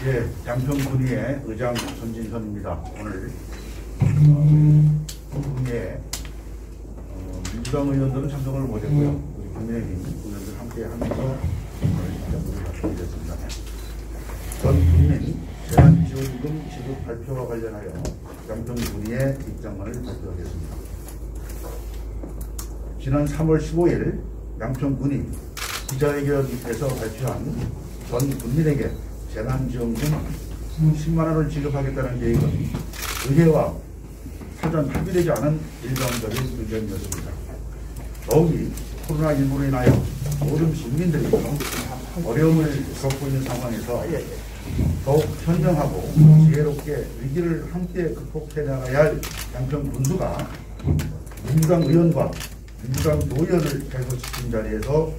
예, 양평군의회 의장 전진선입니다. 오늘 군의회 민주당 의원들은 참석을 못했고요. 우리 국민의힘 의원들 함께 하면서 오늘 입장을 발표드렸습니다. 전 국민 재난지원금 지급 발표와 관련하여 양평군의회 입장문을 발표하겠습니다. 지난 3월 15일 양평군이 기자회견에서 발표한 전 국민에게 재난지원금 10만원을 지급하겠다는 계획은 의회와 사전 합의되지 않은 일방적인 의견이었습니다. 더욱이 코로나19로 인하여 모든 국민들이 어려움을 겪고 있는 상황에서 더욱 현명하고 지혜롭게 위기를 함께 극복해 나가야 할 양평군수가 민주당 의원과 민주당 노의원을 배소시킨 자리에서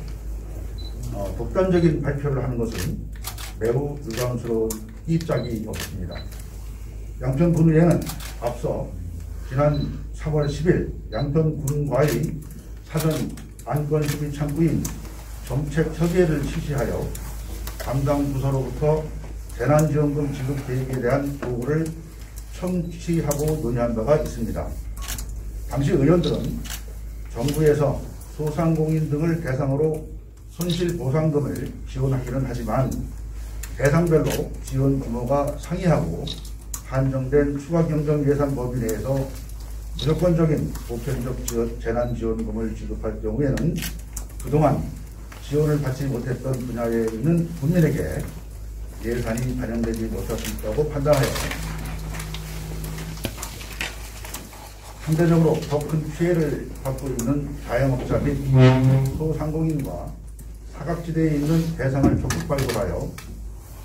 독단적인 발표를 하는 것은 매우 유감스러운 입장이 없습니다. 양평군의회는 앞서 지난 3월 10일 양평군과의 사전 안건협의 창구인 정책협의회를 실시하여 담당 부서로부터 재난지원금 지급 계획에 대한 보고를 청취하고 논의한 바가 있습니다. 당시 의원들은 정부에서 소상공인 등을 대상으로 손실보상금을 지원하기는 하지만 대상별로 지원 규모가 상이하고 한정된 추가경정예산 범위 내에서 무조건적인 보편적 재난지원금을 지급할 경우에는 그동안 지원을 받지 못했던 분야에 있는 국민에게 예산이 반영되지 못할 수 있다고 판단하여 상대적으로 더 큰 피해를 받고 있는 자영업자 및 소상공인과 사각지대에 있는 대상을 적극 발굴하여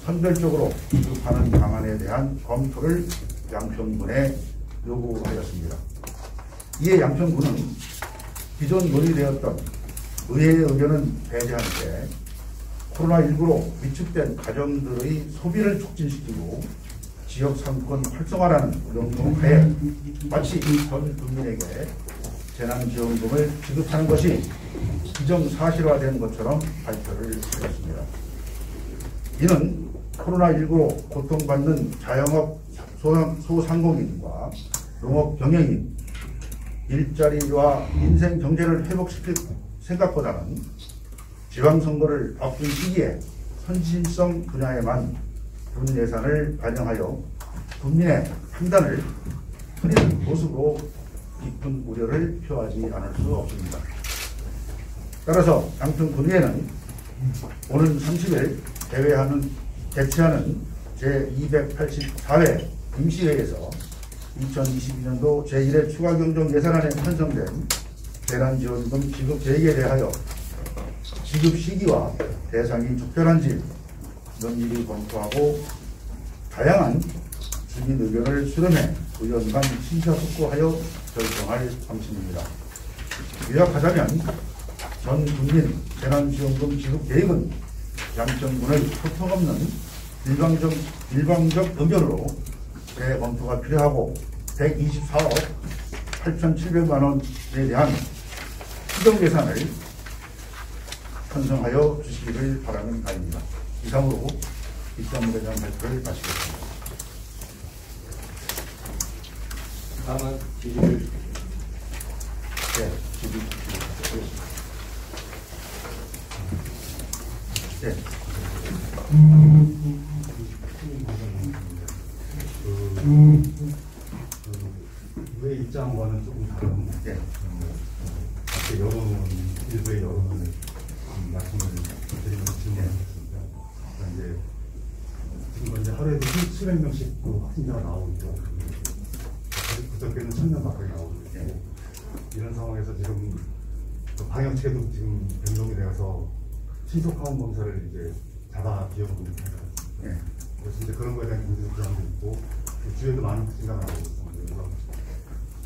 선별적으로 지급하는 방안에 대한 검토를 양평군에 요구하였습니다. 이에 양평군은 기존 논의되었던 의회의 의견은 배제한 채 코로나19로 위축된 가정들의 소비를 促진시키고 지역 상권 활성화라는 명목하에 마치 전 국민에게 재난지원금을 지급하는 것이 기정사실화된 것처럼 발표를 하였습니다. 이는 코로나19로 고통받는 자영업 소상공인과 농업경영인 일자리와 인생 경제를 회복시킬 생각보다는 지방선거를 앞둔 시기에 선진성 분야에만 돈 예산을 반영하여 국민의 판단을 흐리는 모습으로 깊은 우려를 표하지 않을 수 없습니다. 따라서 양평군의회는 오는 30일 개최하는 제284회 임시회에서 2022년도 제1회 추가경정 예산안에 편성된 재난지원금 지급 계획에 대하여 지급 시기와 대상이 적절한지 면밀히 검토하고 다양한 주민 의견을 수렴해 의원 간 심사숙고하여 결정할 방침입니다. 요약하자면 전 국민 재난지원금 지급 계획은 양평군의 소통없는 일방적 의견으로 재검토가 필요하고 124억 8,700만 원에 대한 추정 예산을 편성하여 주시기를 바라는 바입니다. 이상으로 입장문에 대한 발표를 마치겠습니다. 다음은 질의를 네, 네. 왜 입장과는 조금 다른 네. 앞에 일부의 여론을 말씀을 드리는 질문이었습니다. 이제 지금 이제 하루에도 수백 명씩 확진자가 나오고 있고 그저께는 1,000명 가까이 나오고 있고 이런 상황에서 지금 방역 체계도 지금 변동이 되어서 신속한 검사를 이제 자가 비용을 하잖아요. 그래서 이제 그런 거에 대한 경제적 부담도 있고 주에도 많은 확진자가 나오고 있습니다.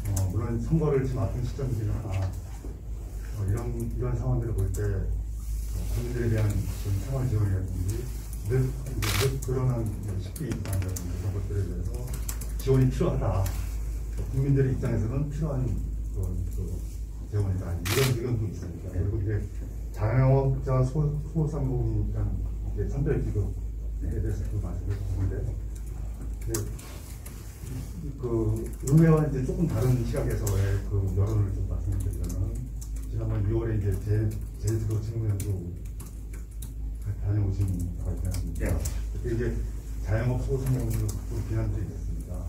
그래서 물론 선거를 지금 앞둔 시점이긴 하나 이런 상황들을 볼 때 국민들에 대한 생활 지원이라든지 늘 그러한 식비 입장이라든지 이런 것들에 대해서 지원이 필요하다. 국민들의 입장에서는 필요한 재원이다. 이런 의견도 있습니다. 그리고 이제 자영업자 소상공인 일단 이제 선별 지급 대해서 좀 말씀을 드리는데, 그 의회와 이제 조금 다른 시각에서의 그 여론을 좀 말씀드리자면, 지난번 6월에 이제 제주도 측면으로 다녀오신 바가 있지 않습니까? 그때 이제 자영업 소상공인으로 비난들이 됐습니다.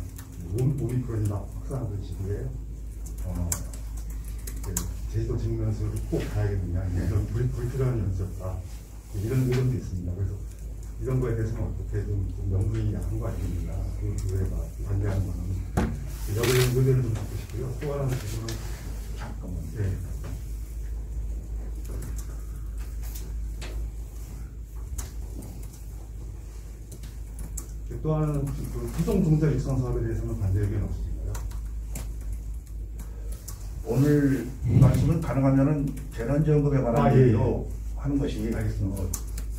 오미크론이 막 확산하던 시기에 제주도 측면에서 꼭 가야겠느냐, 이런 불필요한 연습다, 이런 의견도 있습니다. 그래서 이런 거에 대해서는 어떻게 좀 명분이 약한 거 아니겠느냐, 그 교회가 반대하는 거는 여러 의견을 좀 듣고 싶고요. 또 하나는 지금은 잠깐만. 네. 또 하나는 그 후종 종자 육성 사업에 대해서는 반대 의견 없으신가요? 오늘 이 말씀은 가능하면은 재난지원금에 관한 얘기로 하는 것이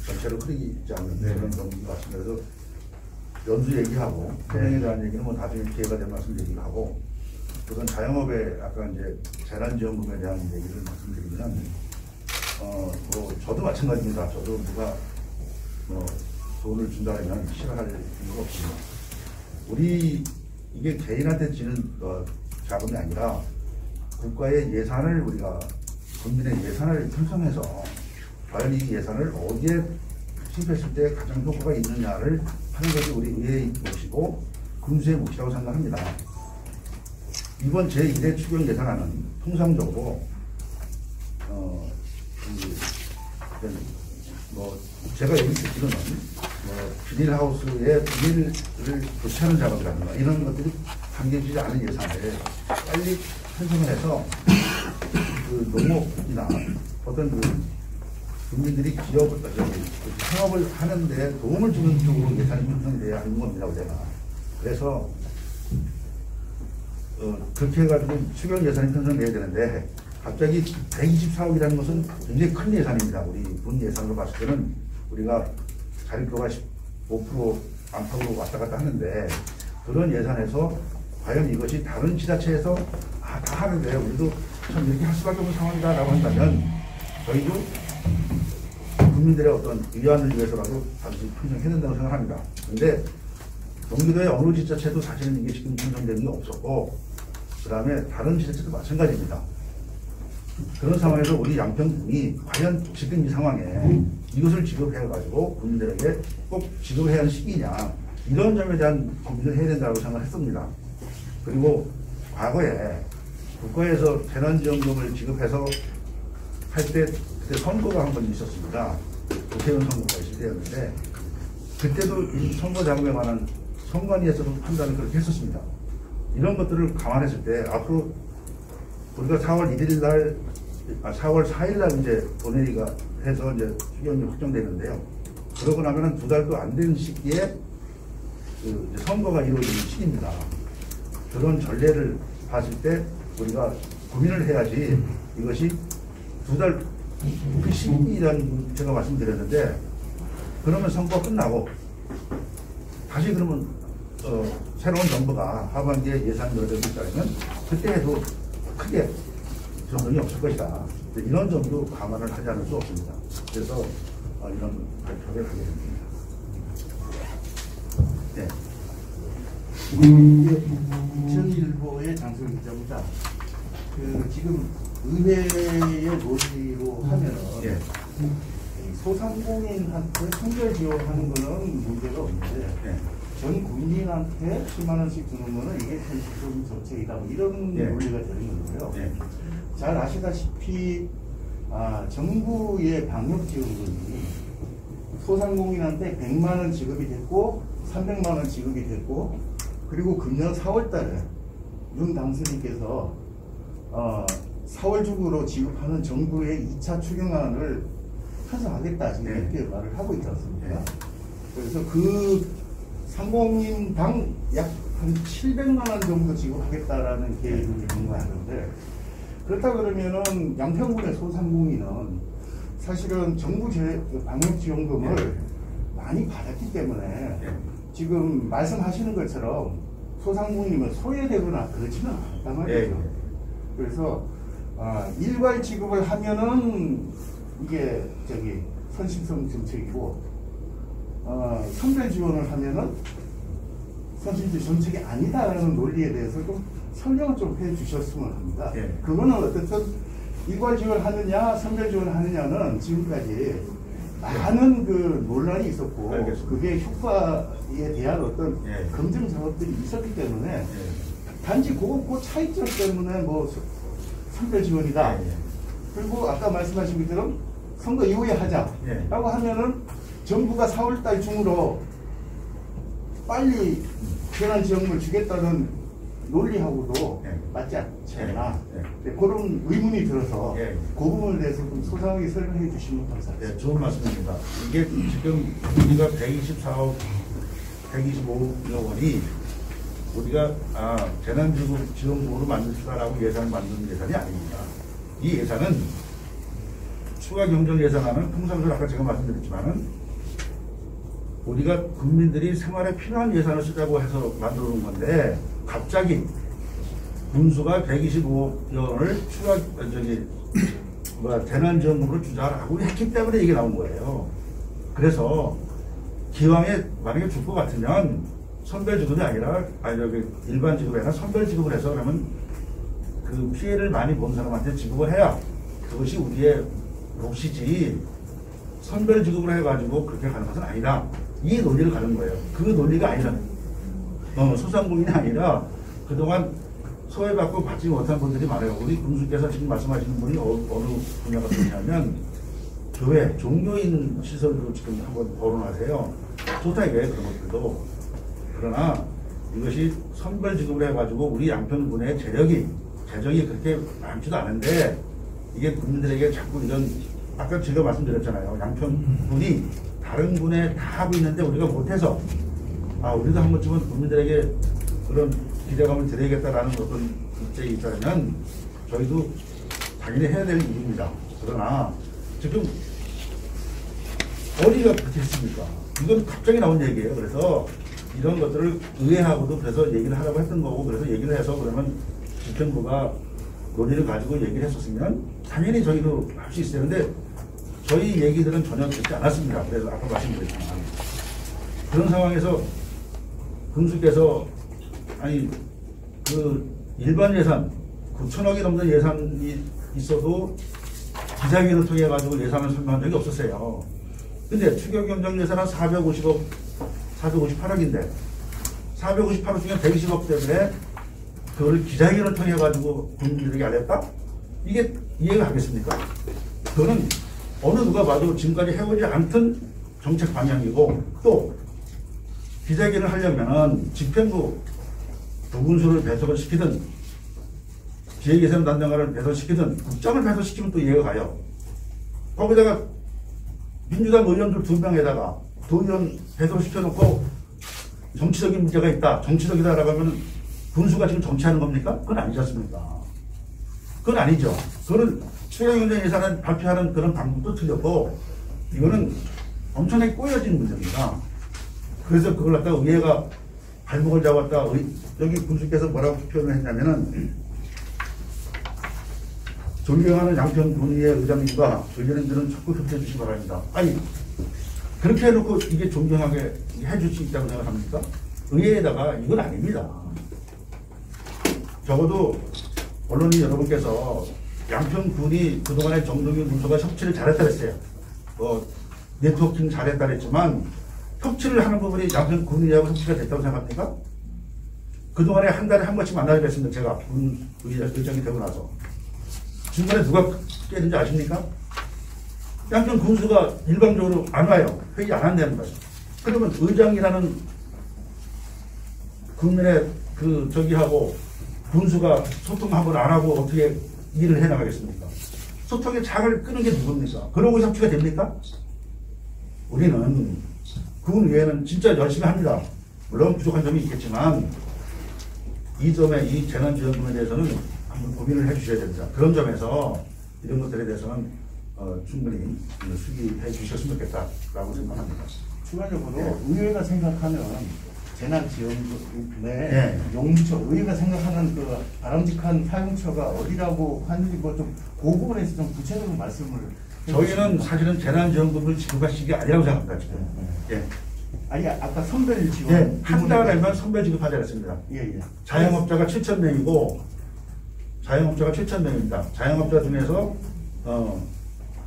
전체로 흐리지 않는 그런 경우인 것 같습니다. 그래서 연수 얘기하고 현행에 대한 얘기는 뭐 나중에 기회가 되면 말씀 얘기를 하고, 우선 자영업에 아까 이제 재난지원금에 대한 얘기를 말씀드리면 뭐 저도 마찬가지입니다. 저도 누가 돈을 준다면 싫어할 이유가 없습니다. 우리 이게 개인한테 지는 자금이 아니라 국가의 예산을 우리가 국민의 예산을 편성해서 과연 이 예산을 어디에 투입했을 때 가장 효과가 있느냐를 하는 것이 우리 의회의 몫이고 군수의 몫이라고 생각합니다. 이번 제1회 추경 예산안은 통상적으로 제가 여기 듣기로는 비닐하우스에 비닐을 교체하는 작업이라든가 이런 것들이 담겨지지 않은 예산을 빨리 편성을 해서 그 농업이나 어떤 국민들이 창업을 하는데 도움을 주는 쪽으로 예산이 편성돼야 하는 겁니다, 제가. 그래서 그렇게 해가지고 추경 예산이 편성돼야 되는데 갑자기 124억이라는 것은 굉장히 큰 예산입니다. 우리 본 예산으로 봤을 때는 우리가 자립도가 15% 안팎으로 왔다 갔다 하는데, 그런 예산에서 과연 이것이 다른 지자체에서 다 하는데 우리도 참 이렇게 할 수밖에 없는 상황이다라고 한다면 저희도 국민들의 어떤 위안을 위해서라도 반드시 편성해야 된다고 생각합니다. 그런데 경기도의 어느 지자체도 사실은 이게 지금 편성된 게 없었고, 그 다음에 다른 지자체도 마찬가지입니다. 그런 상황에서 우리 양평군이 과연 지금 이 상황에 이것을 지급해가지고 국민들에게 꼭 지급해야 하는 시기냐, 이런 점에 대한 고민을 해야 된다고 생각했습니다. 그리고 과거에 국가에서 재난지원금을 지급해서 할 때 그때 선거가 한 번 있었습니다. 국회의원 선거가 있을 때였는데, 그때도 이 선거 자금에 관한 선관위에서도 판단을 그렇게 했었습니다. 이런 것들을 감안했을 때 앞으로 우리가 4월 1일 날, 4월 4일 날 이제 본회의가 해서 이제 추경이 확정되는데요. 그러고 나면은 2달도 안 되는 시기에 그 선거가 이루어지는 시기입니다. 그런 전례를 봤을 때 우리가 고민을 해야지, 이것이 2달 그 시기라는 제가 말씀드렸는데, 그러면 선거가 끝나고 다시 그러면 새로운 정부가 하반기에 예산 여력이 있다면 그때 해도 크게 변동이 없을 것이다. 이런 점도 감안을 하지 않을 수 없습니다. 그래서 이런 발표를 하게 됩니다. 네. 조선일보의 장소영 기자입니다. 지금 의회의 논의로 하면은 소상공인한테 선별 지원하는 거는 문제가 없는데 전 국민한테 10만 원씩 주는 거는 이게 현실적인 정책이다, 뭐 이런 논리가 되는 거고요. 잘 아시다시피 정부의 방역지원금이 소상공인한테 100만 원 지급이 됐고 300만 원 지급이 됐고, 그리고 금년 4월 달에 윤 당선인께서 4월 중으로 지급하는 정부의 2차 추경안을 편성하겠다, 지금 이렇게 말을 하고 있지 않습니까? 그래서 그 상공인당 약 한 700만 원 정도 지급하겠다라는 계획을 있는 거 같은데, 그렇다 그러면은 양평군의 소상공인은 사실은 정부 방역지원금을 많이 받았기 때문에 지금 말씀하시는 것처럼 소상공인이면 소외되거나 그렇지는 않단 말이죠. 그래서 일괄 지급을 하면은 이게 선심성 정책이고, 선별 지원을 하면은 선실비 정책이 아니다라는 논리에 대해서 좀 설명을 좀 해주셨으면 합니다. 예. 그거는 어쨌든 일괄 지원하느냐 선별 지원하느냐는 지금까지 많은 그 논란이 있었고 알겠습니다. 그게 효과에 대한 어떤 예. 검증 작업들이 있었기 때문에 예. 단지 그 차이점 때문에 뭐 선별 지원이다. 예. 그리고 아까 말씀하신 것처럼 선거 이후에 하자라고 예. 하면은 정부가 4월달 중으로 빨리 재난 지원금을 주겠다는 논리하고도 예. 맞지 않잖아. 예. 그런 의문이 들어서 예. 그 부분에 대해서 좀 소상하게 설명해 주시면 감사하겠습니다. 네, 좋은 말씀입니다. 이게 지금 우리가 124억, 125억 원이 우리가 재난지원금으로 만들다라고 예산 만드는 예산이 아닙니다. 이 예산은 추가 경정 예산안은 통상적으로 아까 제가 말씀드렸지만은 우리가 국민들이 생활에 필요한 예산을 쓰자고 해서 만들어 놓은 건데 갑자기 군수가 125억 원을 추가 재난지원금으로 주자라고 했기 때문에 이게 나온 거예요. 그래서 기왕에 만약에 줄 것 같으면 선별지급이 아니라 일반 지급이 아니라 선별지급을 해서 그러면 그 피해를 많이 본 사람한테 지급을 해야 그것이 우리의 몫이지 선별지급을 해가지고 그렇게 가는 것은 아니다. 이 논리를 가는 거예요. 그 논리가 아니라 소상공인이 아니라 그동안 소외받고 받지 못한 분들이 많아요. 우리 군수께서 지금 말씀하시는 분이 어느 분야가 되냐면 교회, 종교인 시설도 지금 한번 거론하세요. 좋다 이거예요, 그런 것들도. 그러나 이것이 선별지급을 해가지고 우리 양평군의 재정이 그렇게 많지도 않은데 이게 국민들에게 자꾸 이런 아까 제가 말씀드렸잖아요. 양평군이 다른 군에 다 하고 있는데 우리가 못해서 우리도 한 번쯤은 국민들에게 그런 기대감을 드려야겠다라는 어떤 입장이 있다면 저희도 당연히 해야 될 일입니다. 그러나 지금 어디가 그렇게 했습니까? 이건 갑자기 나온 얘기예요. 그래서 이런 것들을 의회하고도 그래서 얘기를 하라고 했던 거고 그래서 얘기를 해서 그러면 집행부가 논의를 가지고 얘기를 했었으면 당연히 저희도 할 수 있어요. 근데 저희 얘기들은 전혀 듣지 않았습니다. 그래서 아까 말씀드렸지만 그런 상황에서 군수께서 그 일반 예산 9천억이 넘는 예산이 있어도 기자회견을 통해 가지고 예산을 설명한 적이 없었어요. 근데 추경경정 예산은 458억인데 458억 중에 120억 때문에 그걸 기자회견을 통해 가지고 국민들에게 알렸다? 이게 이해가 가겠습니까? 그거는 어느 누가 봐도 지금까지 해보지 않던 정책 방향이고 또 기자회견을 하려면 집행부 부군수를 배석을 시키든 기획예산 담당관을 배석시키든 국장을 배석시키면 또 이해가 가요. 거기다가 민주당 의원들 2명에다가 도의원 배석시켜놓고 정치적인 문제가 있다. 정치적이다라고 하면 군수가 지금 정치하는 겁니까? 그건 아니지 않습니까? 그건 아니죠. 그거는 추경경정 예산을 발표하는 그런 방법도 틀렸고 이거는 엄청나게 꼬여진 문제입니다. 그래서 그걸 갖다가 의회가 발목을 잡았다. 여기 군수께서 뭐라고 표현을 했냐면은 존경하는 양평군의회 의장님과 의원님들은 적극 협조해 주시기 바랍니다. 아니 그렇게 해놓고 이게 존경하게 해줄 수 있다고 생각합니까? 의회에다가 이건 아닙니다. 적어도 언론인 여러분께서 양평군이 그동안에 정동윤 군수가 협치를 잘했다 그랬어요. 네트워킹 잘했다 그랬지만 협치를 하는 부분이 양평군의회하고 협치가 됐다고 생각합니까? 그동안에 한 달에 한 번씩 만나기로 했습니다. 제가 군 의장이 되고 나서. 중간에 누가 깨는지 아십니까? 양평 군수가 일방적으로 안 와요. 회의 안 한다는 거죠. 그러면 의장이라는 국민의 저기하고 군수가 소통하고 안 하고 어떻게 일을 해나가겠습니까? 소통의 장을 끄는 게 누굽니까? 그러고 협치가 됩니까? 우리는 군의회는 진짜 열심히 합니다. 물론 부족한 점이 있겠지만 이 점에 이 재난지원금에 대해서는 한번 고민을 해주셔야 됩니다. 그런 점에서 이런 것들에 대해서는 충분히 수기해 주셨으면 좋겠다라고 생각합니다. 추가적으로 네. 의회가 생각하는 재난지원금의 용처, 의회가 생각하는 그 바람직한 사용처가 어디라고 하는지 좀 그 부분에서 좀 구체적으로 말씀을 저희는 사실은 재난지원금을 지급할 시기가 아니라고 생각합니다. 지금. 예. 아니 아까 선별 지원 예, 한 달에면 선별 지급하자 했습니다. 예예. 자영업자가 7,000명이고 자영업자가 7,000명입니다. 자영업자 중에서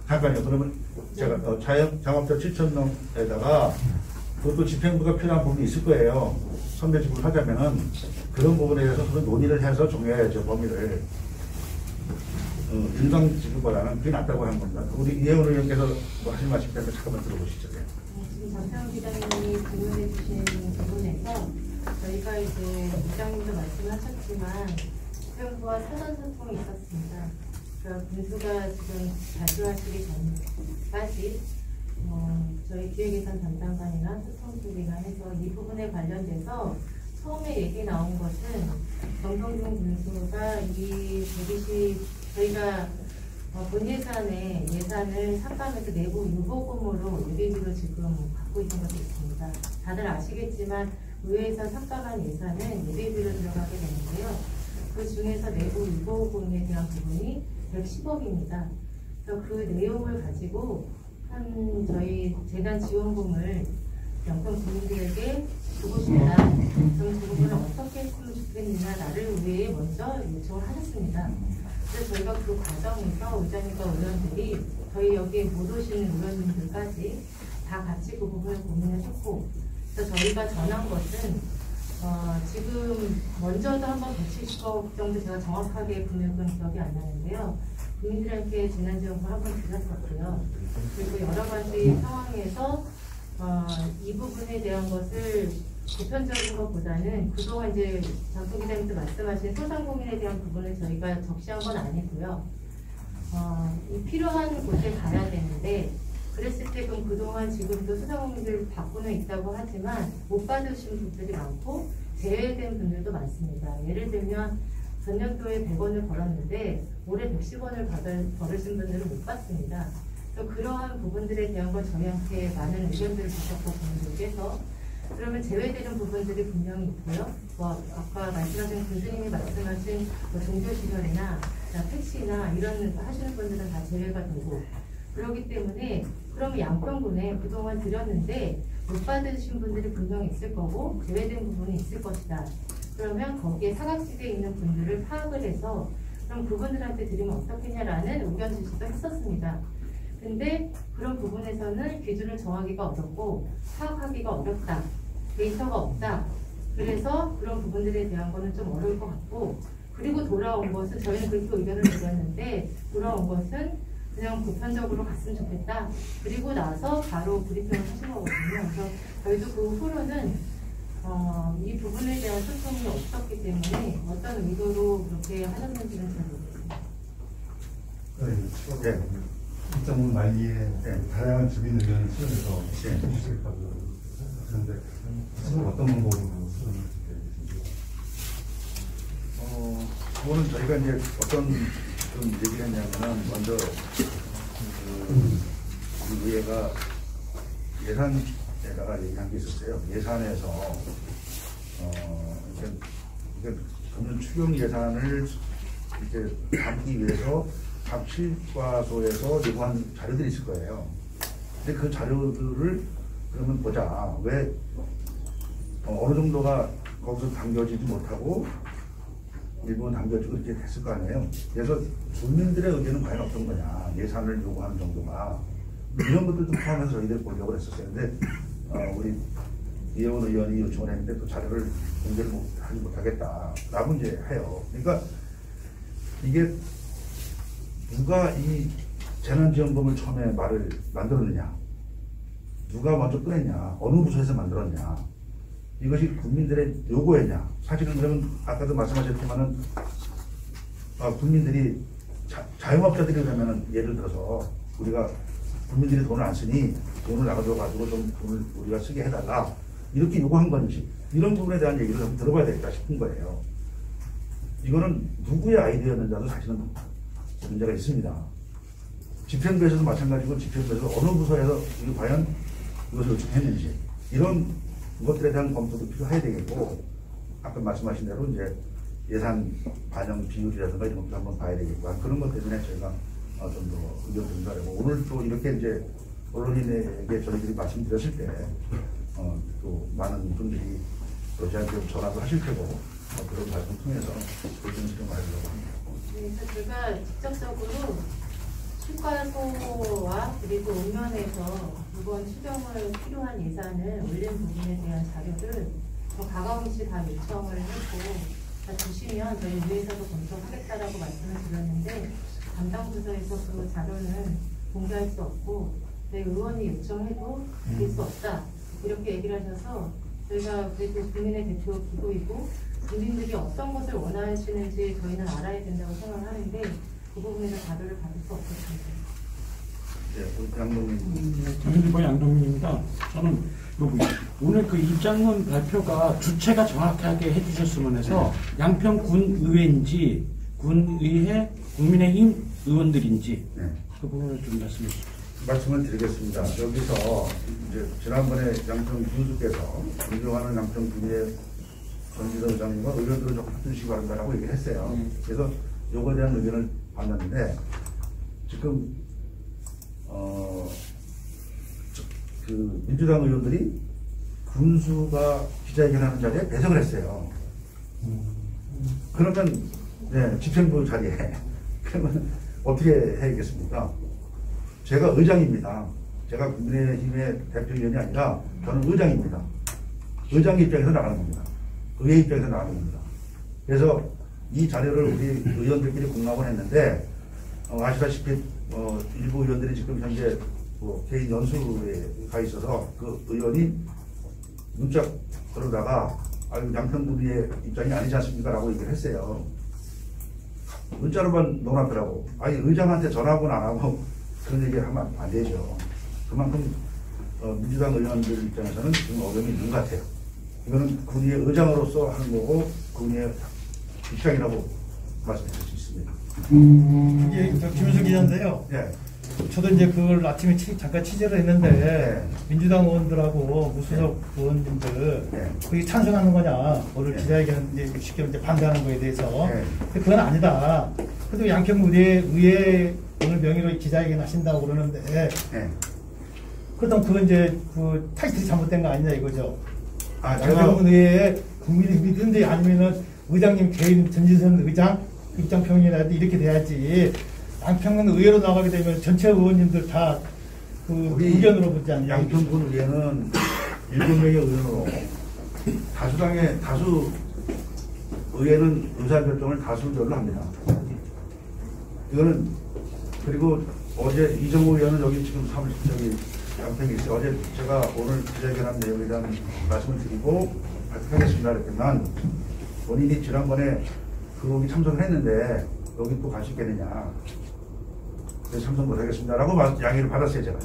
잠깐요. 그러면 제가 자영업자 7,000명에다가 그것도 집행부가 필요한 부분이 있을 거예요. 선별 지급을 하자면은 그런 부분에 대해서 서로 논의를 해서 정해야죠. 범위를. 인상 지급보다는 그게 낫다고 하는 겁니다. 우리 이혜원 의원께서 뭐 하실 말씀 때문에 잠깐만 들어보시죠. 네. 지금 장태영 기자님이 질문해 주신 부분에서 저희가 이제 부장님도 말씀하셨지만 집행부와 사전 소통이 있었습니다. 그러니까 분수가 지금 발표하시기 전까지 저희 기획예산 담당관이나 소통팀이나 해서 이 부분에 관련돼서 처음에 얘기 나온 것은 정성중 분수가 이 120 저희가 본 예산을 삭감해서 내부 유보금으로 예비비로 지금 갖고 있는 것이 있습니다. 다들 아시겠지만 의회에서 삭감한 예산은 예비비로 들어가게 되는데요. 그 중에서 내부 유보금에 대한 부분이 110억입니다. 그래서 그 내용을 가지고 저희 재단 지원금을 영평 주민들에게 주고 싶다. 그럼 그 부분을 어떻게 했으면 좋겠느냐를 의회에 먼저 요청을 하셨습니다. 그래서 저희가 그 과정에서 의장님과 의원들이 저희 여기에 못 오시는 의원님들까지 다 같이 그 부분을 고민을 했고, 그래서 저희가 전한 것은 지금 먼저도 한번 170억 정도 제가 정확하게 금액은 기억이 안 나는데요. 국민들에게 재난지원금 한번 드렸었고요. 그리고 여러 가지 상황에서 이 부분에 대한 것을 보편적인 것보다는 그동안 이제 장소 기자님도 말씀하신 소상공인에 대한 부분을 저희가 적시한 건 아니고요. 이 필요한 곳에 가야 되는데 그랬을 때 그럼 그동안 지금도 소상공인들 받고는 있다고 하지만 못 받으신 분들이 많고 제외된 분들도 많습니다. 예를 들면 전년도에 100원을 벌었는데 올해 110원을 벌으신 분들은 못 받습니다. 그러한 부분들에 대한 걸 저희한테 많은 의견들을 주셨고 분들께서 그러면 제외되는 부분들이 분명히 있고요. 아까 말씀하신 군수님이 말씀하신 종교시설이나 택시나 이런 하시는 분들은 다 제외가 되고 그렇기 때문에 그러면 양평군에 그동안 드렸는데 못 받으신 분들이 분명히 있을 거고 제외된 부분이 있을 것이다. 그러면 거기에 사각지대에 있는 분들을 파악을 해서 그럼 그분들한테 드리면 어떻겠냐라는 의견 제시도 했었습니다. 근데 그런 부분에서는 기준을 정하기가 어렵고 파악하기가 어렵다. 데이터가 없다. 그래서 그런 부분들에 대한 거는 좀 어려울 것 같고 그리고 돌아온 것은 저희는 그렇게 의견을 드렸는데 돌아온 것은 그냥 보편적으로 갔으면 좋겠다. 그리고 나서 바로 브리핑을 하신 거거든요. 그래서 저희도 그 후로는 이 부분에 대한 소통이 없었기 때문에 어떤 의도로 그렇게 하셨는지는 잘 모르겠습니다. 네. 입장문 말기에 다양한 주민 의견을 수렴해서 해주시겠다고 하는데 지금 어떤 방법으로 수렴을 하시게 되신지요? 그거는 저희가 이제 어떤 좀 얘기를 했냐면은 먼저 의회가 예산에다가 얘기한 게 있었어요. 예산에서 금년 추경 예산을 이렇게 담기 위해서 각 실과소에서 요구한 자료들이 있을 거예요. 근데 그 자료들을 그러면 보자. 왜 어느 정도가 거기서 담겨지지 못하고 일부는 담겨지고 이렇게 됐을 거 아니에요. 그래서 주민들의 의견은 과연 어떤 거냐. 예산을 요구하는 정도가. 이런 것들도 포함해서 저희들이 보려고 했었어요. 근데 우리 이혜원 의원이 요청을 했는데 그 자료를 공개를 하지 못하겠다라고 이제 해요. 그러니까 이게 누가 이 재난지원금을 처음에 만들었느냐, 누가 먼저 꺼냈냐, 어느 부서에서 만들었냐, 이것이 국민들의 요구였냐. 사실은 그러면 아까도 말씀하셨지만은 국민들이 자영업자들이 그러면은 예를 들어서 우리가 국민들이 돈을 안 쓰니 돈을 나가줘가지고 좀 돈을 우리가 쓰게 해달라 이렇게 요구한 건지 이런 부분에 대한 얘기를 한번 들어봐야 되겠다 싶은 거예요. 이거는 누구의 아이디어였는지도 사실은 문제가 있습니다. 집행부에서도 마찬가지고 집행부에서 어느 부서에서 이게 과연 이것을 요청했는지 이런 것들에 대한 검토도 필요해야 되겠고 아까 말씀하신 대로 이제 예산 반영 비율이라든가 이런 것도 한번 봐야 되겠고 그런 것 때문에 저희가 좀 더 의견 드린다고 오늘 또 이렇게 이제 언론인에게 저희들이 말씀드렸을 때 많은 분들이 또 저한테 전화도 하실 테고 그런 말씀 통해서 요즘 수렴하려고 합니다. 네, 그래서 제가 직접적으로 출과소와 그리고 읍면에서 이번 수정을 필요한 예산을 올린 부분에 대한 자료를 더 가감없이 다 요청을 했고 다 주시면 저희 의회에서도 검토하겠다라고 말씀을 드렸는데 담당 부서에서 그 자료는 공개할 수 없고 저희 의원이 요청해도 드릴 수 없다 이렇게 얘기를 하셔서 저희가 그래도 국민의 대표 기구이고 국민들이 어떤 것을 원하시는지 저희는 알아야 된다고 생각을 하는데 그 부분에서 자료를 받을 수 없었습니다. 네, 우리 양동민. 정일보 양동민입니다. 저는 오늘 그 입장문 발표가 주체가 정확하게 해주셨으면 해서 양평 군의회인지 군의회 국민의힘 의원들인지 그 부분을 좀 말씀해 주십시오. 말씀을 드리겠습니다. 여기서 이제 지난번에 양평 군수께서 존경하는 양평 군의회 전지도 의장님과 의원들을 좀 합주시기 바란다라고 얘기를 했어요. 그래서 요거에 대한 의견을 받았는데 지금 그 민주당 의원들이 군수가 기자회견하는 자리에 배석을 했어요. 그러면 네, 집행부 자리에 그러면 어떻게 해야겠습니까? 제가 의장입니다. 제가 국민의힘의 대표위원이 아니라 저는 의장입니다. 의장 입장에서 나가는 겁니다. 의회 입장에서 나가는 겁니다. 그래서 이 자료를 우리 의원들끼리 공감을 했는데 아시다시피 일부 의원들이 지금 현재 개인 연수에 가 있어서 그 의원이 문자 그러다가 양평군의 입장이 아니지 않습니까? 라고 얘기를 했어요. 문자로만 넣어놨더라고. 아니 의장한테 전화하고는 안 하고 그런 얘기 하면 안 되죠. 그만큼 민주당 의원들 입장에서는 지금 어려움이 있는 것 같아요. 이거는 군의회 의장으로서 하는 거고 군의회 입장이라고 말씀드릴 수 있습니다. 이게 김윤수 기자인데요. 네. 저도 이제 그걸 아침에 잠깐 취재를 했는데 네. 민주당 의원들하고 무소속 의원님들 네. 그게 찬성하는 거냐, 오늘 네. 기자회견 쉽게 이제 반대하는 거에 대해서. 네. 근데 그건 아니다. 그래도 양평 의회 오늘 명의로 기자회견 하신다고 그러는데 네. 그렇다면 그건 이제 그 타이틀이 잘못된 거 아니냐 이거죠. 제가 양평 의회에 국민의힘이든지 아니면은 의장님 개인 전진선 의장 입장평이라도 이렇게 돼야지. 양평은 의회로 나가게 되면 전체 의원님들 다 그 의견으로 보지 않나요? 양평군 의회는 7명의 의원으로 다수당의 다수 의회는 의사결정을 다수결로 합니다. 이거는 그리고 어제 이정우 의원은 여기 지금 사무실 양평에 있어요. 어제 제가 오늘 기자회견한 내용에 대한 말씀을 드리고 발표하겠습니다. 그랬더니 본인이 지난번에 거기 참석을 했는데 여기 또 갈 수 있겠느냐. 그래서 참석 못하겠습니다라고 양해를 받았어요, 제가.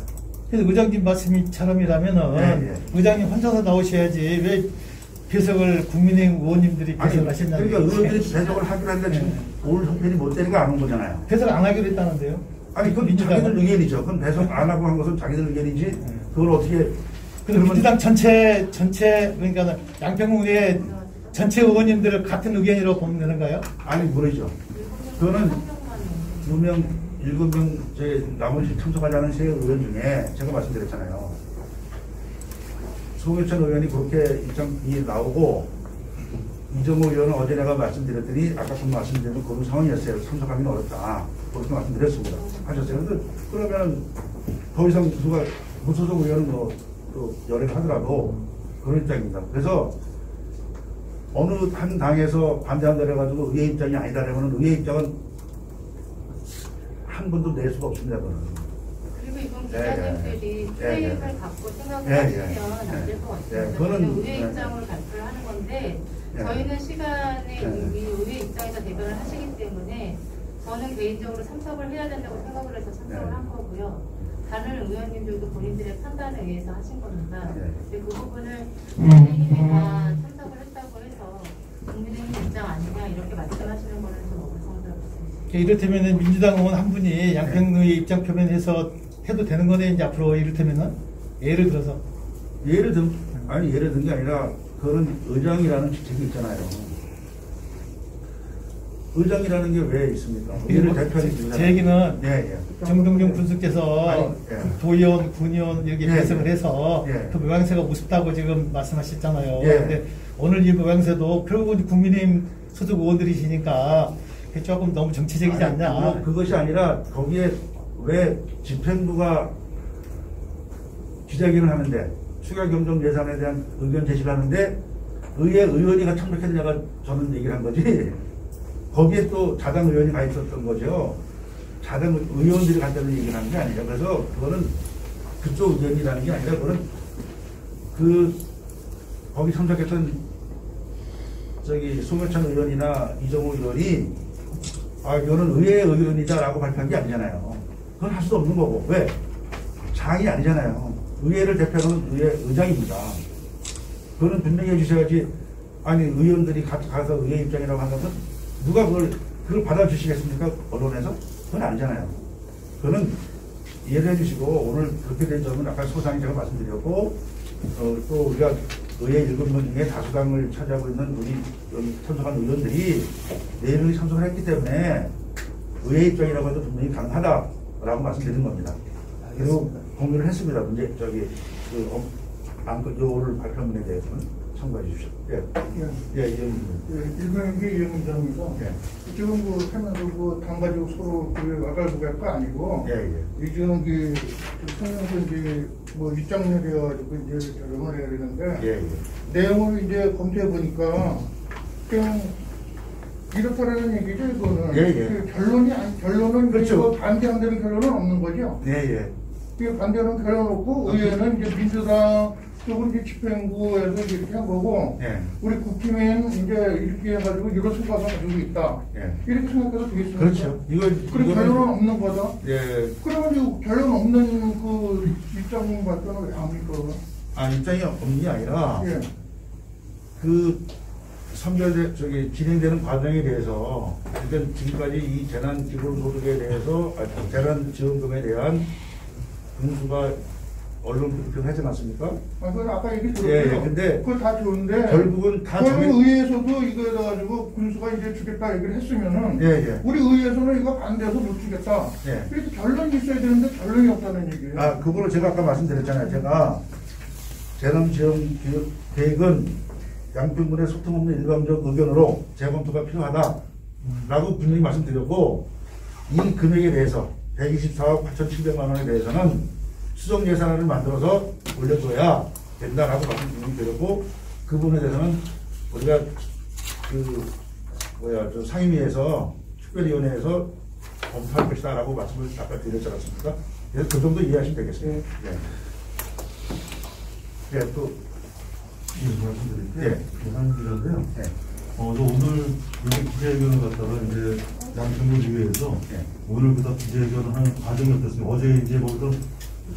그래서 의장님 말씀이처럼이라면은 네. 의장님 혼자서 나오셔야지 왜 배석을 국민의힘 의원님들이 배석을 하신다는 그러니까 의원들이 배석을 하기로 했는데 지금 오늘 형편이 못 되니까 안 온 거잖아요. 배석 안 하기로 했다는데요? 아니 그건 자기들 의견이죠. 그건 배석 안 하고 한 것은 자기들 의견이지. 그걸 어떻게 그럼 민주당 전체 그러니까 양평의회 전체 의원님들을 같은 의견이라고 보면 되는가요? 아니 모르죠. 그거는 7명 제 나머지 참석하지 않은 세 의원 중에 제가 말씀드렸잖아요. 송유천 의원이 그렇게 입장이 나오고 이정호 의원은 어제 내가 말씀드렸더니 아까 그 말씀드린 그런 상황이었어요. 참석하기는 어렵다. 그렇게 말씀드렸습니다. 하셨어요. 근데 그러면 더 이상 누가 무소속 의원은 또 열애를 하더라도 그런 입장입니다. 그래서 어느 한 당에서 반대한다 해가지고 의회 입장이 아니다 그러면 의회 입장은 한 번도 낼 수가 없습니다. 그거는. 그리고 이건 기자님들이 프레임을 갖고 생각을 하시면 안 될 것 같습니다. 그거는 의회 입장으로 발표를 하는 건데 저희는 시간에 이미 의회 입장에서 대변을 하시기 때문에 저는 개인적으로 참석을 해야 된다고 생각을 해서 참석을 한 거고요. 다른 의원님들도 본인들의 판단에 의해서 하신 겁니다. 근데 그 부분을 국민의힘이 다 참석을 했다고 해서 국민의힘 입장 아니냐 이렇게 말씀하시는 거는 좀 어불성설했습니다. 이를테면 민주당 의원 한 분이 양평의회 입장 표명해서 해도 되는 거네 이제 앞으로 이를테면은 예를 들어서 예를 든 게 아니라 그런 의장이라는 직책이 있잖아요. 의장이라는 게 왜 있습니까? 의회를 대표하는 제 얘기는 예. 정동영 군수께서 아니, 예. 그 도의원, 군의원 이렇게 예, 배석을 예. 해서 예. 그 모양새가 우습다고 지금 말씀하셨잖아요. 예. 근데 오늘 이 모양새도 결국은 국민의힘 소속 의원들이시니까 그게 조금 너무 정치적이지 아니, 않냐. 그것이 아니라 거기에 왜 집행부가 기자회견을 하는데 추가 경정 예산에 대한 의견 제시를 하는데 의회 의원이가 참석했느냐가 저는 얘기를 한 거지 거기에 또 자당 의원이 가 있었던 거죠. 자당 의원들이 간다는 얘기를 하는 게 아니죠. 그래서 그거는 그쪽 의원이라는 게 아니라 그거는 거기 참석했던 송영찬 의원이나 이정우 의원이 이거는 의회 의원이다라고 발표한 게 아니잖아요. 그건 할 수 없는 거고. 왜? 장이 아니잖아요. 의회를 대표하는 의회 의장입니다. 그거는 분명히 해주셔야지. 아니 의원들이 가서 의회 입장이라고 한다면 누가 그걸 받아주시겠습니까? 언론에서? 그건 아니잖아요. 그거는 이해를 해주시고 오늘 그렇게 된 점은 아까 소상히 제가 말씀드렸고 또 우리가 의회 7명 중에 다수당을 차지하고 있는 우리 여기 참석한 의원들이 4명이 참석을 했기 때문에 의회 입장이라고 해도 분명히 가능하다라고 말씀드린 겁니다. 그리고 공유를 했습니다. 요를 발표문에 대해서는 참고해 주십시오. 일본의 위원장입니다. 지금 하면서 당 가지고 서로 와갈부갈 거 아니고 지금 성명서 입장 내려가지고 결론을 해야 되는데 내용을 이제 검토해 보니까 그냥 이렇다라는 얘기죠. 이거는 결론은 그렇죠. 반대한다는 결론은 없는 거죠. 반대하는 결론 없고 의회는 이제 민주당 쪽은 이제 집행부에서 이렇게 한 거고 우리 국힘은 이제 이렇게 해가지고 이런 수박을 가지고 있다. 이렇게 생각해도 되겠습니까? 그렇죠. 그리고 결론은 없는 거다. 그러면 결론 없는 그 입장 발표는 왜 합니까? 입장이 없는 게 아니라 진행되는 과정에 대해서 일단 지금까지 이 재난기본소득에 대해서 재난지원금에 대한 군수가 언론 브리핑을 하지 않았습니까? 그건 아까 얘기 들었고요. 근데 그거 다 좋은데 결국은 다 의회에서도 이거 해가지고 군수가 이제 주겠다 얘기를 했으면은 우리 의회에서는 이거 반대해서 못 주겠다. 이렇게 결론이 있어야 되는데 결론이 없다는 얘기예요. 그거를 제가 아까 말씀드렸잖아요. 제가 재난지원 계획은 양평군의 소통 없는 일방적 의견으로 재검토가 필요하다라고 분명히 말씀드렸고 이 금액에 대해서 124억 8,700만 원에 대해서는 수정 예산안을 만들어서 올려줘야 된다라고 말씀드렸고 그 부분에 대해서는 우리가 상임위에서 특별위원회에서 검토할 것이다라고 말씀을 아까 드렸지 않았습니까? 그래서 그 정도 이해하시면 되겠습니다. 또 말씀드릴게요. 계산드렸는데요. 오늘 여기 기자회견을 갖다가 이제 양평구의회에서 오늘 그다 기자회견을 하는 과정이 어떻습니까? 어제 이제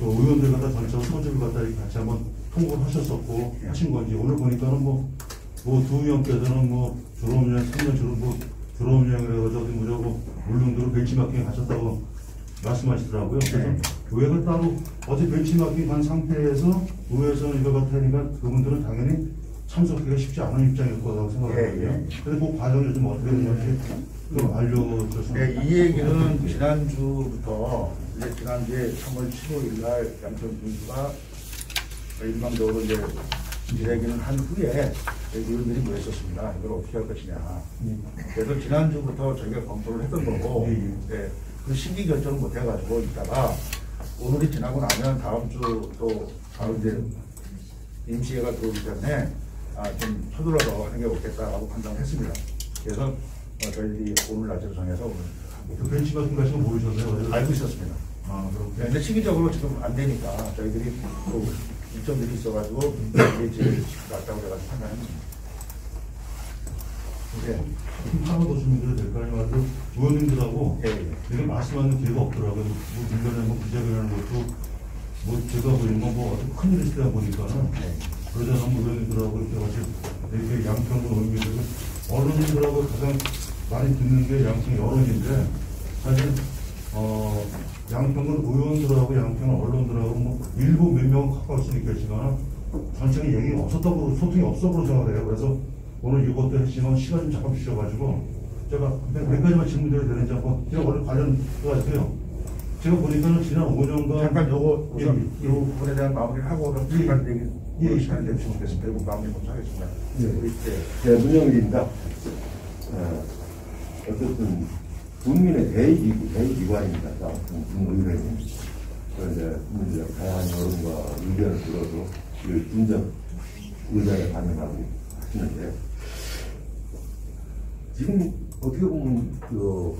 의원들 갖다 전체 소집을 갖다 같이 한번 통보를 하셨었고 하신 건지 오늘 보니까는 두 의원께서는 졸업여행 3년 졸업여행을 해가지고 어디 무조건 울릉도로 벤치마킹에 가셨다고 말씀하시더라고요. 그래서 의회가 따로 어제 벤치마킹 간 상태에서 의회에서는 이걸 같으니까 그분들은 당연히 참석하기가 쉽지 않은 입장일 거라고 생각하거든요. 그래서 그 과정을 좀 어떻게 되는지 좀 알려주셨으면. 이 얘기는 지난주에 3월 15일 날 양평군수가 일방적으로 이제 기자회견을 한 후에 의원들이 모였었습니다. 이걸 어떻게 할 것이냐. 그래서 지난주부터 저희가 검토를 했던 거고, 그 심기 결정을 못 해가지고 있다가 오늘이 지나고 나면 다음 주 또 바로 이제 임시회가 들어오기 때문에 좀 서둘러서 하는 게 없겠다라고 판단을 했습니다. 그래서 저희들이 오늘 낮으로 정해서 오늘 벤치마킹 가시면 모르셨나요? 알고 있었습니다. 근데 시기적으로 지금 안 되니까 저희들이 또 일정들이 있어가지고 이게 제일 낫다고 해가지고 판단했습니다. 하나 더 준비해도 될까요? 아니면 의원님들하고 내가 말씀하는 기회가 없더라고요. 민간에 기자회견하는 것도 제가 보는 건 어떤 큰일이 있다 보니까는 그러자 의원님들하고 이렇게 양평군 의원님들 언론인들하고 가장 많이 듣는 게 양평 여론인데 사실 양평군 의원들하고 양평 언론들하고 일부 몇 명 가까울 수는 있겠지만 전체는 얘기가 없었다고 소통이 없어 그런 생각을 해요. 그래서 오늘 이것도 했지만 시간 좀 잠깐 주셔가지고 제가 몇 가지만 질문드려도 되는지 한번 제가 원래 관련해가지고요. 제가 보니까는 지난 5년간 잠깐 요거 우선 이 부분에 대한 마무리를 하고 그럼 잠깐 얘기 시간을 내주시면 좋겠습니다. 그리고 마무리 먼저 하겠습니다. 우리 네, 문영일입니다. 어쨌든 국민의 대의기관입니다. 국민의회는 이제 국민들의 다양한 여론과 의견을 들어서 이를 분정 의견에 반영하고 하시는데 지금 어떻게 보면 그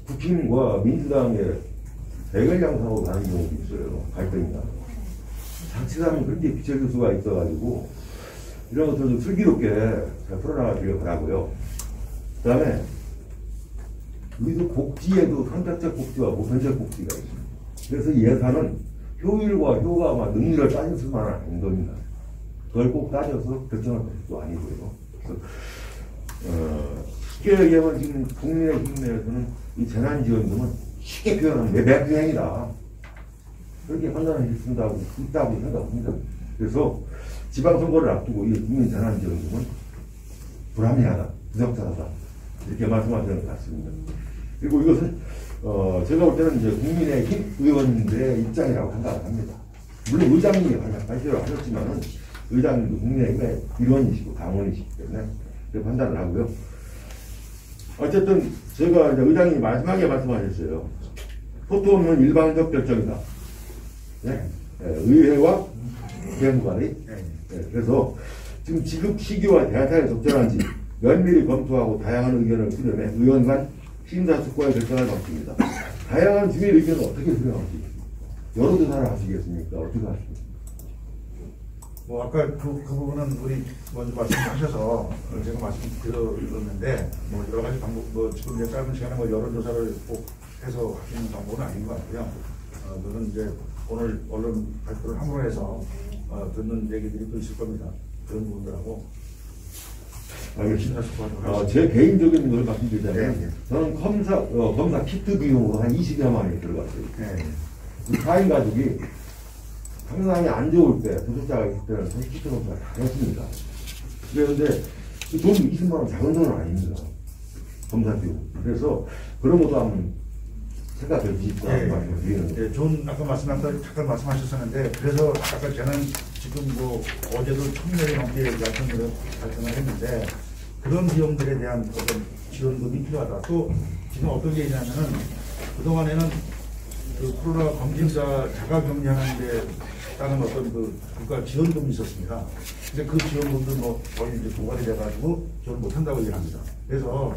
국힘과 민주당의 대결 양상으로 가는 경우도 있어요. 갈등이나 자칫하면 그렇게 비철교수가 있어가지고 이런 것들 좀 슬기롭게 잘 풀어나가기를 바라고요. 그 다음에 여기서 복지에도 선택적 복지와 보편적 복지가 있습니다. 그래서 예산은 효율과 효과와 능률을 따져서만 아닌 겁니다. 그걸 꼭 따져서 결정할 것도 아니고요. 그래서 쉽게 얘기하면 지금 국민의힘 내에서는 이 재난지원금은 쉽게 표현하면 매매행위다. 그렇게 판단을 있다고 생각합니다. 그래서 지방선거를 앞두고 이 국민 재난지원금은 불합리하다, 부적절하다 이렇게 말씀하시는 것 같습니다. 그리고 이것은 제가 볼 때는 이제 국민의힘 의원들의 입장이라고 생각을 합니다. 물론 의장님이 발표를 하셨지만은 의장님도 국민의힘의 일원이시고 당원이시기 때문에 그렇게 판단을 하고요. 어쨌든 제가 이제 의장님이 마지막에 말씀하셨어요. 소통 없는 일방적 결정이다. 네? 의회와 대응 간의. 그래서 지금 지급 시기와 대안타에 적절한지 면밀히 검토하고 다양한 의견을 수렴해 의원 간 심사숙고의 결정을 받습니다. 다양한 주민 의견을 어떻게 수렴하시겠습니까? 여론조사를 하시겠습니까? 어떻게 하시겠습니까? 뭐 아까 그 부분은 우리 먼저 말씀하셔서 제가 말씀드렸는데 뭐 여러 가지 방법 뭐 지금 이제 짧은 시간에 뭐 여론조사를 꼭 해서 하시는 방법은 아닌 것 같고요. 그건 이제 오늘 언론 발표를 함으로 해서 듣는 얘기들이 또 있을 겁니다. 그런 부분들하고. 알겠습니다. 제 개인적인 걸 말씀드리자면 네. 저는 검사 키트 비용으로 한 20여만 원이 들어갔어요. 네. 우리 4인 가족이 상당히 안 좋을 때, 도둑자가 있을 때는 저희 키트 검사를 다 했습니다. 그런데 그 돈 20만 원 작은 돈은 아닙니다. 검사 비용. 그래서 그런 것도 한번 생각해 주십시오. 네, 좋은 아까 잠깐 말씀하셨었는데 그래서 아까 저는 지금 뭐 어제도 1,000명이 넘게 야천으로 발생을 했는데 그런 비용들에 대한 어떤 지원금이 필요하다. 또 지금 어떤 게 있냐면은 그동안에는 그 코로나 검진자 자가격리하는 데 따른 어떤 그 국가 지원금이 있었습니다. 근데 그 지원금도 뭐 거의 이제 고갈이 돼가지고 지원 못한다고 얘기합니다. 그래서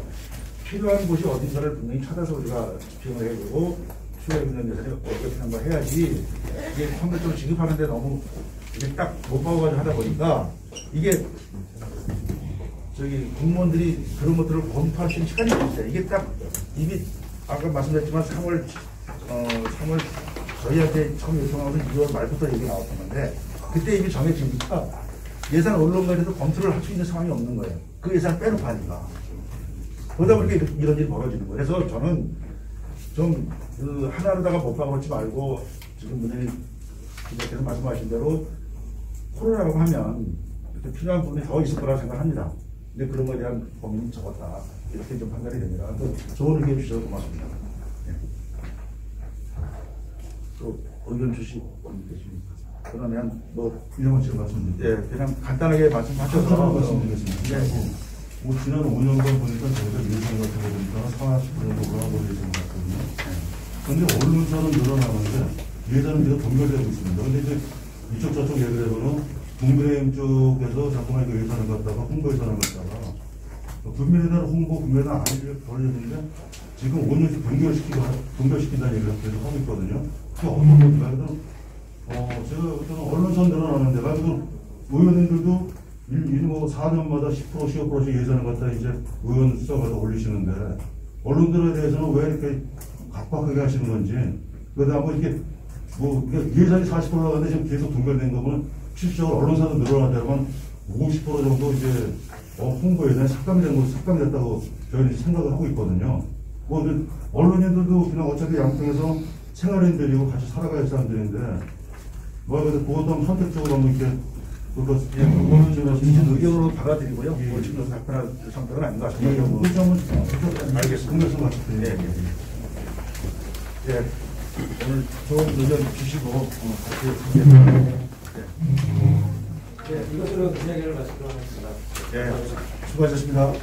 필요한 곳이 어딘가를 분명히 찾아서 우리가 집행을 해주고 수요 있는 예산이 어떻게 하는 걸 해야지 이게 환경적으로 지급하는데 너무 이게 딱 못 박아가지고 하다 보니까 이게 저기 공무원들이 그런 것들을 검토할 수 있는 시간이 없어요. 이게 딱 이게 아까 말씀드렸지만 3월 저희한테 처음 요청하고는 2월 말부터 얘기 나왔었는데 그때 이미 정해지니까 예산 언론관에서 검토를 할 수 있는 상황이 없는 거예요. 그 예산 빼놓고 하니까. 그러다 보니까 이런 일이 벌어지는 거예요. 그래서 저는 좀 그 하나로다가 못 박아놓지 말고 지금 문재인 기자께서 말씀하신 대로 코로나라고 하면 필요한 부분이 더 있을 거라고 생각합니다. 근데 그런 거에 대한 고민이 적었다. 이렇게 좀 판단이 됩니다. 좋은 의견 주셔서 고맙습니다. 네. 또 의견 주시고 계십니까? 그러면 뭐 이정원 씨가 말씀드립니다. 예, 그냥 간단하게 말씀하셔서 말씀드리겠습니다. 네. 뭐 지난 5년간 보니까 저희가 예산 같은 거 보니까 40% 정도가 예산 같거든요. 그런데 언론사는 늘어나는데 예산은 계속 동결되고 있습니다. 근데 이제 이쪽 저쪽 얘기를 해보면 국민의힘 쪽에서 자꾸만 그 예산을 갖다가 홍보 예산을 갖다가 국민의당 홍보 국민의당 아니를 벌어졌는데 지금 5년씩 동결시킨다는 얘기를 계속 하고 있거든요. 그게 어떤 겁니까? 제가 어떤 언론사 늘어나는데 가지고 의원님들도 뭐 4년마다 10% 15%씩 예산을 갖다 이제 의원 수석을 올리시는데 언론들에 대해서는 왜 이렇게 각박하게 하시는 건지 그러다 뭐 이렇게 뭐 예산이 40% 나가는데 지금 계속 동결된 거면 실질적으로 언론사도 늘어나자면 50% 정도 이제 홍보 예산이 삭감됐다고 저희는 생각을 하고 있거든요. 뭐 언론인들도 그냥 어차피 양평에서 생활인들이고 같이 살아가야 할 사람들인데 뭐 그것도 한번 선택적으로 한번 이렇게 그거는 주신 의견으로 받아들이고요. 뭐 지금 답변할 상태는 아닌 것 같습니다. 알겠습니다. 네, 오늘 좋은 의견 주시고 같이 네, 이것으로 이야기를 마치도록 하겠습니다. 네, 수고하셨습니다.